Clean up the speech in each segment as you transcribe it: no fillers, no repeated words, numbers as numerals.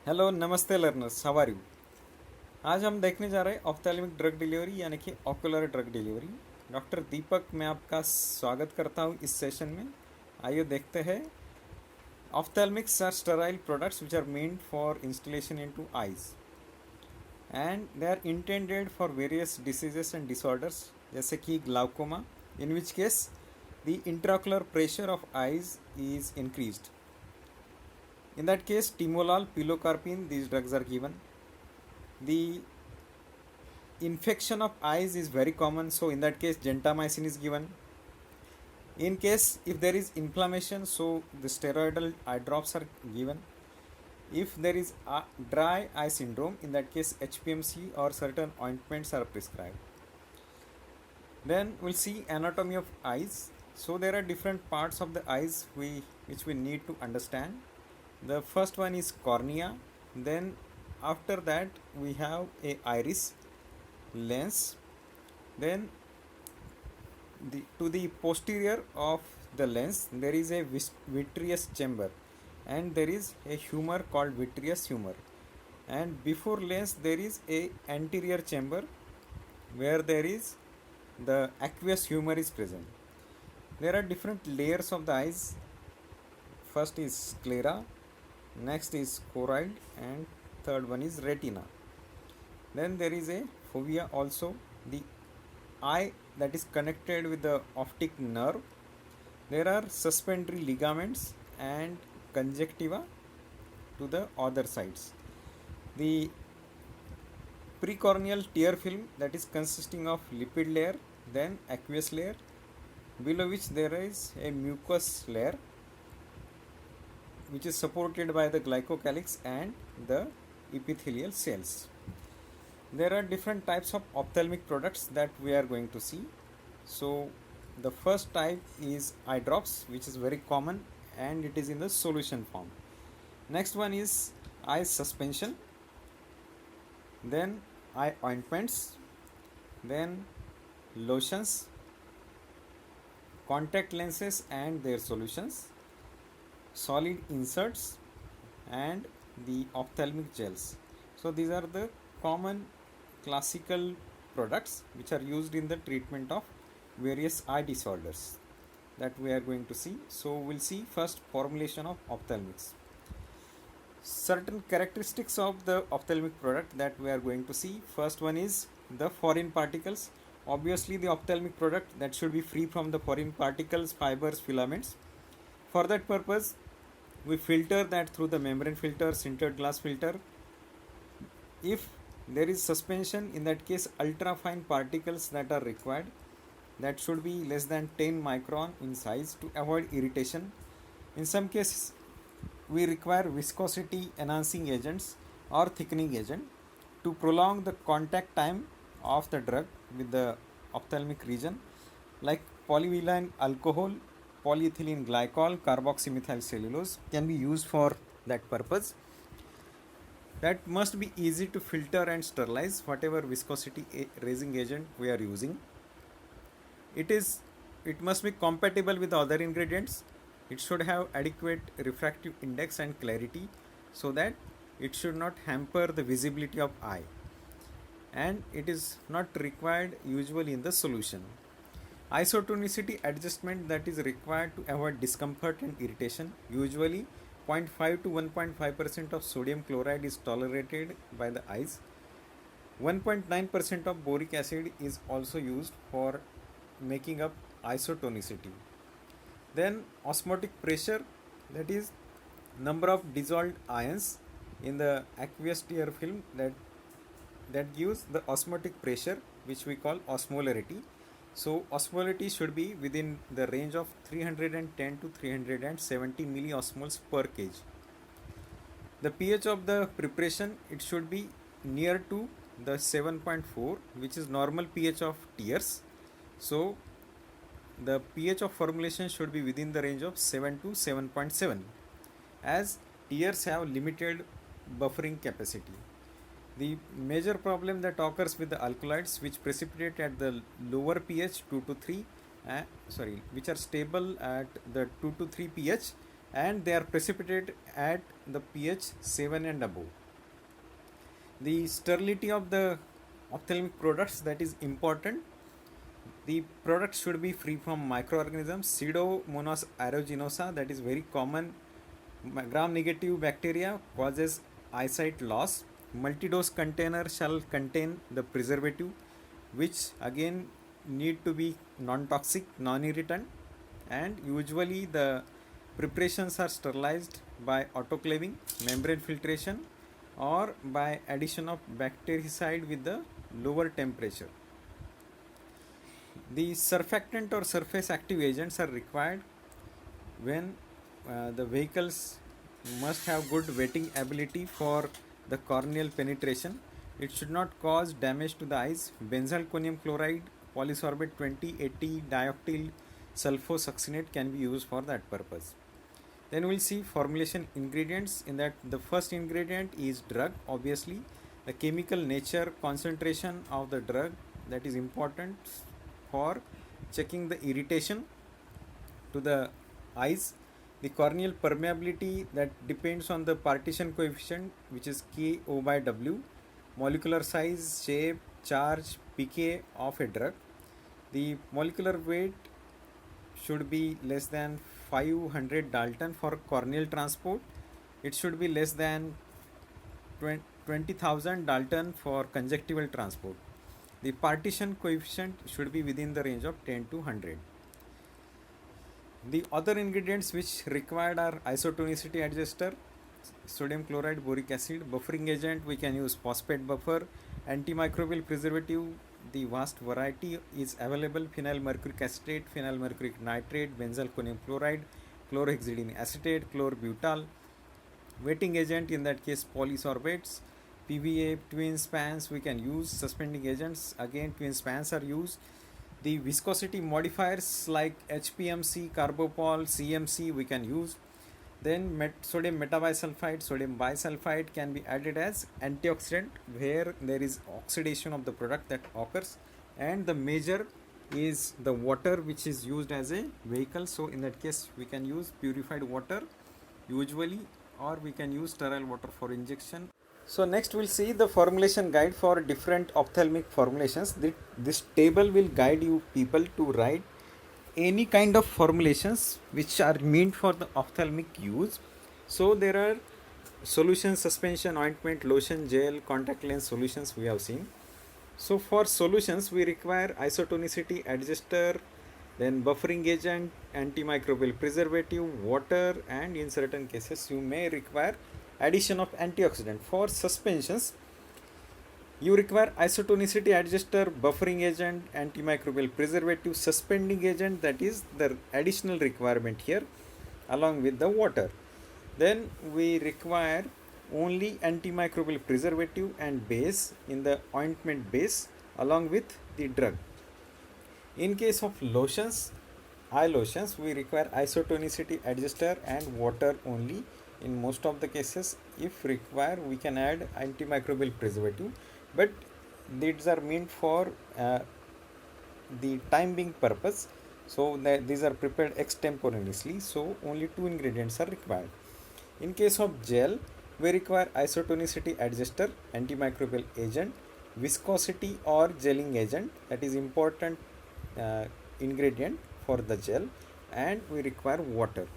Hello नमस्ते learners, how are you. आज हम देखने जा रहे हैं ऑफ्थेल्मिक ड्रग डिलीवरी यानी कि ऑकुलर ड्रग डिलीवरी। डॉक्टर दीपक, मैं आपका स्वागत करता हूँ इस सेशन में। आइए देखते हैं। Ophthalmics are sterile products which are made for installation into eyes and they are intended for various diseases and disorders जैसे कि glaucoma, in which case the intraocular pressure of eyes is increased. In that case, timolol, pilocarpine, these drugs are given. The infection of eyes is very common, so in that case, gentamicin is given. In case if there is inflammation, so the steroidal eye drops are given. If there is a dry eye syndrome, in that case, HPMC or certain ointments are prescribed. Then we'll see anatomy of eyes. So there are different parts of the eyes which we need to understand. The first one is cornea. Then after that we have a iris, lens. Then to the posterior of the lens there is a vitreous chamber, and there is a humor called vitreous humor. And before lens there is a anterior chamber where there is the aqueous humor is present. There are different layers of the eyes. First is sclera, next is choroid, and third one is retina. Then there is a fovea also, the eye that is connected with the optic nerve. There are suspensory ligaments and conjunctiva to the other sides. The precorneal tear film that is consisting of lipid layer, then aqueous layer, below which there is a mucous layer which is supported by the glycocalyx and the epithelial cells. There are different types of ophthalmic products that we are going to see. So the first type is eye drops, which is very common and it is in the solution form. Next one is eye suspension, then eye ointments, then lotions, contact lenses and their solutions, solid inserts, and the ophthalmic gels. So these are the common classical products which are used in the treatment of various eye disorders that we are going to see. So we'll see first formulation of ophthalmics. Certain characteristics of the ophthalmic product that we are going to see. First one is the foreign particles. Obviously the ophthalmic product that should be free from the foreign particles, fibers, filaments. For that purpose we filter that through the membrane filter, sintered glass filter. If there is suspension, in that case ultra fine particles that are required, that should be less than 10 micron in size to avoid irritation. In some cases we require viscosity enhancing agents or thickening agent to prolong the contact time of the drug with the ophthalmic region, like polyvinyl alcohol, polyethylene glycol, carboxymethyl cellulose can be used for that purpose. That must be easy to filter and sterilize whatever viscosity raising agent we are using. It must be compatible with other ingredients. It should have adequate refractive index and clarity so that it should not hamper the visibility of eye, and it is not required usually in the solution. Isotonicity adjustment that is required to avoid discomfort and irritation. Usually 0.5 to 1.5% of sodium chloride is tolerated by the eyes. 1.9% of boric acid is also used for making up isotonicity. Then osmotic pressure, that is number of dissolved ions in the aqueous tear film, that gives the osmotic pressure which we call osmolarity. So osmolarity should be within the range of 310 to 370 milliosmoles per kg. The pH of the preparation, it should be near to the 7.4, which is normal pH of tears. So the pH of formulation should be within the range of 7 to 7.7, as tears have limited buffering capacity. The major problem that occurs with the alkaloids which precipitate at the lower pH 2 to 3, which are stable at the 2 to 3 pH and they are precipitated at the pH 7 and above. The sterility of the ophthalmic products, that is important. The product should be free from microorganisms. Pseudomonas aeruginosa, that is very common gram negative bacteria, causes eyesight loss. Multi-dose container shall contain the preservative, which again need to be non-toxic, non-irritant, and usually the preparations are sterilized by autoclaving, membrane filtration, or by addition of bactericide with the lower temperature. The surfactant or surface active agents are required when the vehicles must have good wetting ability for the corneal penetration. It should not cause damage to the eyes. Benzalkonium chloride, polysorbate 2080 dioctyl sulfosuccinate can be used for that purpose. Then we'll see formulation ingredients. In that, the first ingredient is drug. Obviously, the chemical nature, concentration of the drug, that is important for checking the irritation to the eyes. The corneal permeability, that depends on the partition coefficient, which is Ko by W. Molecular size, shape, charge, pK of a drug. The molecular weight should be less than 500 Dalton for corneal transport. It should be less than 20,000 Dalton for conjunctival transport. The partition coefficient should be within the range of 10 to 100. The other ingredients which required are isotonicity adjuster, sodium chloride, boric acid, buffering agent, we can use phosphate buffer, antimicrobial preservative, the vast variety is available: phenyl mercuric acetate, phenyl mercuric nitrate, benzalkonium chloride, chlorhexidine acetate, chlorbutal. Wetting agent, in that case polysorbates, PVA, twin spans we can use. Suspending agents, again twin spans are used. The viscosity modifiers like HPMC, Carbopol, CMC we can use. Then sodium metabisulfite, sodium bisulfite can be added as antioxidant where there is oxidation of the product that occurs, and the major is the water which is used as a vehicle. So in that case we can use purified water usually, or we can use sterile water for injection. So next we'll see the formulation guide for different ophthalmic formulations. This table will guide you people to write any kind of formulations which are meant for the ophthalmic use. So there are solution, suspension, ointment, lotion, gel, contact lens solutions we have seen. So for solutions we require isotonicity adjuster, then buffering agent, antimicrobial preservative, water, and in certain cases you may require addition of antioxidant. For suspensions you require isotonicity adjuster, buffering agent, antimicrobial preservative, suspending agent, that is the additional requirement here, along with the water. Then we require only antimicrobial preservative and base in the ointment base along with the drug. In case of lotions, eye lotions, we require isotonicity adjuster and water only. In most of the cases, if required, we can add antimicrobial preservative, but these are meant for the time being purpose. So these are prepared extemporaneously, so only two ingredients are required. In case of gel, we require isotonicity adjuster, antimicrobial agent, viscosity or gelling agent, that is important ingredient for the gel, and we require water.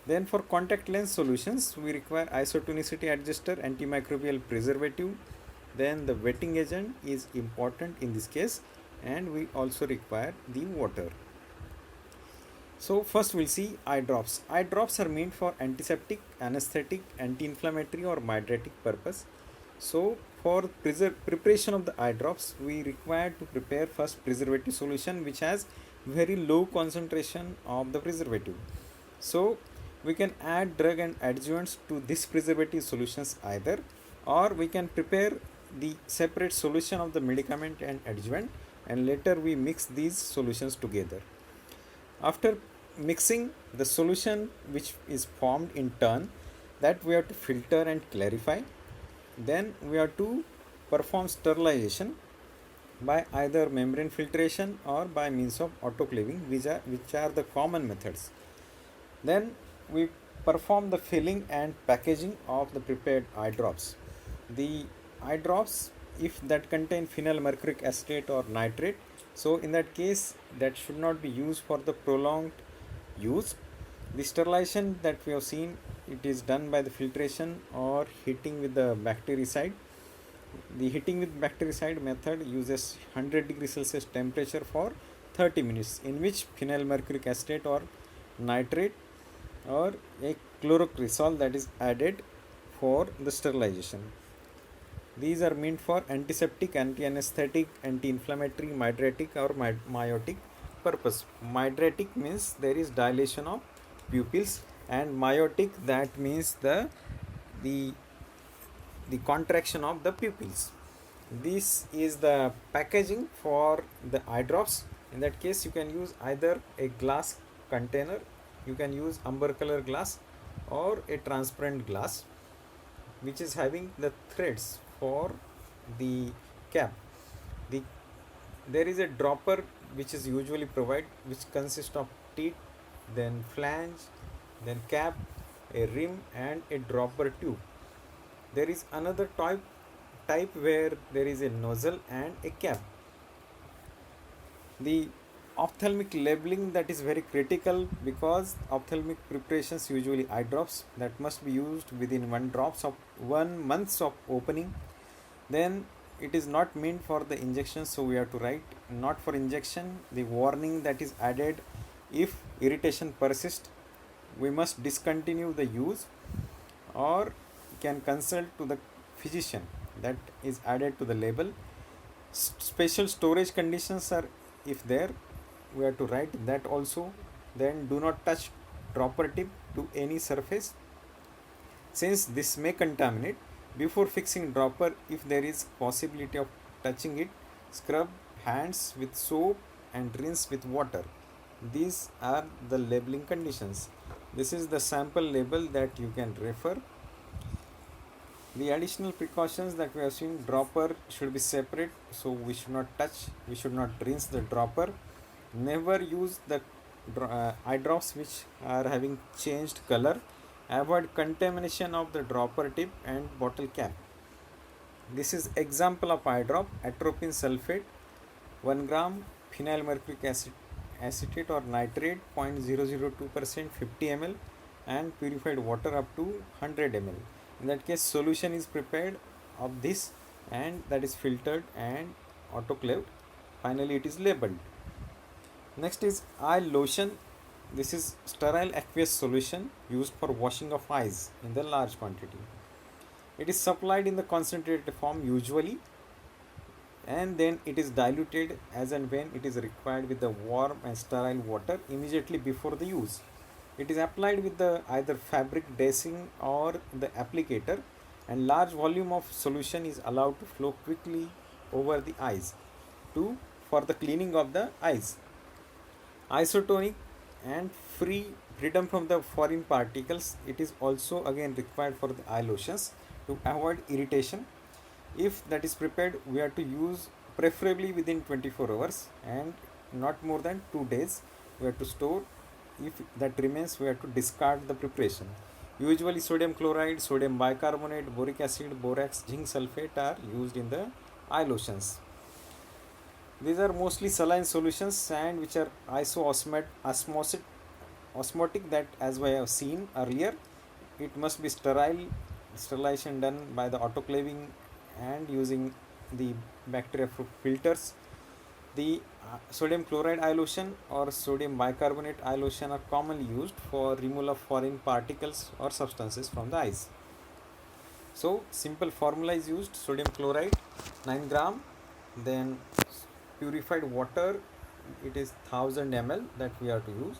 Then for contact lens solutions, we require isotonicity adjuster, antimicrobial preservative, then the wetting agent is important in this case, and we also require the water. So first we'll see eye drops. Eye drops are meant for antiseptic, anesthetic, anti-inflammatory or mydriatic purpose. So for preparation of the eye drops, we require to prepare first preservative solution which has very low concentration of the preservative. So we can add drug and adjuvants to this preservative solutions either, or we can prepare the separate solution of the medicament and adjuvant, and later we mix these solutions together. After mixing the solution which is formed in turn, that we have to filter and clarify. Then we have to perform sterilization by either membrane filtration or by means of autoclaving, which are the common methods. Then we perform the filling and packaging of the prepared eye drops. The eye drops, if that contain phenyl mercuric acetate or nitrate, so in that case that should not be used for the prolonged use. The sterilization that we have seen, it is done by the filtration or heating with the bactericide. The heating with bactericide method uses 100 degrees Celsius temperature for 30 minutes, in which phenyl mercuric acetate or nitrate or a chlorocresol that is added for the sterilization. These are meant for antiseptic, anti-anesthetic, anti-inflammatory, mydriatic or myotic purpose. Mydriatic means there is dilation of pupils, and myotic, that means the the contraction of the pupils. This is the packaging for the eye drops. In that case you can use either a glass container, you can use amber color glass or a transparent glass which is having the threads for the cap. The there is a dropper which is usually provided, which consists of teeth, then flange, then cap, a rim and a dropper tube. There is another type where there is a nozzle and a cap. The ophthalmic labeling, that is very critical, because ophthalmic preparations, usually eye drops, that must be used within 1 month of opening. Then it is not meant for the injection, so we have to write not for injection. The warning that is added: if irritation persists, we must discontinue the use or can consult to the physician. That is added to the label. Special storage conditions are, if there, we have to write that also. Then do not touch dropper tip to any surface, since this may contaminate. Before fixing dropper, if there is possibility of touching it, scrub hands with soap and rinse with water. These are the labeling conditions. This is the sample label that you can refer. The additional precautions that we have seen: dropper should be separate, so we should not touch, we should not rinse the dropper. Never use the eye drops which are having changed color. Avoid contamination of the dropper tip and bottle cap. This is example of eye drop: atropine sulfate 1 gram, phenyl mercuric acetate or nitrate 0.002%, 50 ml, and purified water up to 100 ml. In that case, solution is prepared of this, and that is filtered and autoclaved. Finally it is labeled. Next is eye lotion. This is sterile aqueous solution used for washing of eyes in the large quantity. It is supplied in the concentrated form usually, and then it is diluted as and when it is required with the warm and sterile water immediately before the use. It is applied with the either fabric dressing or the applicator, and large volume of solution is allowed to flow quickly over the eyes for the cleaning of the eyes. Isotonic and freedom from the foreign particles, it is also again required for the eye lotions to avoid irritation. If that is prepared, we have to use preferably within 24 hours and not more than 2 days. We have to store. If that remains, we have to discard the preparation. Usually sodium chloride, sodium bicarbonate, boric acid, borax, zinc sulfate are used in the eye lotions. These are mostly saline solutions and which are osmotic, that as we have seen earlier. It must be sterilization done by the autoclaving and using the bacteria filters. The sodium chloride eye lotion or sodium bicarbonate eye lotion are commonly used for removal of foreign particles or substances from the eyes. So simple formula is used: sodium chloride 9 gram, then purified water, it is 1000 ml that we have to use.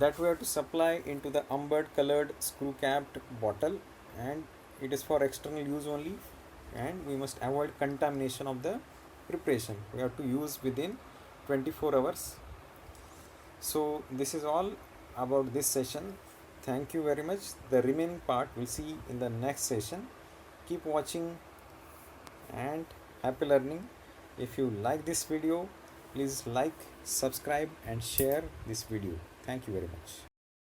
That we have to supply into the umbered colored screw capped bottle, and it is for external use only, and we must avoid contamination of the preparation. We have to use within 24 hours. So this is all about this session. Thank you very much. The remaining part we'll see in the next session. Keep watching and happy learning. If you like this video, please like, subscribe and share this video. Thank you very much.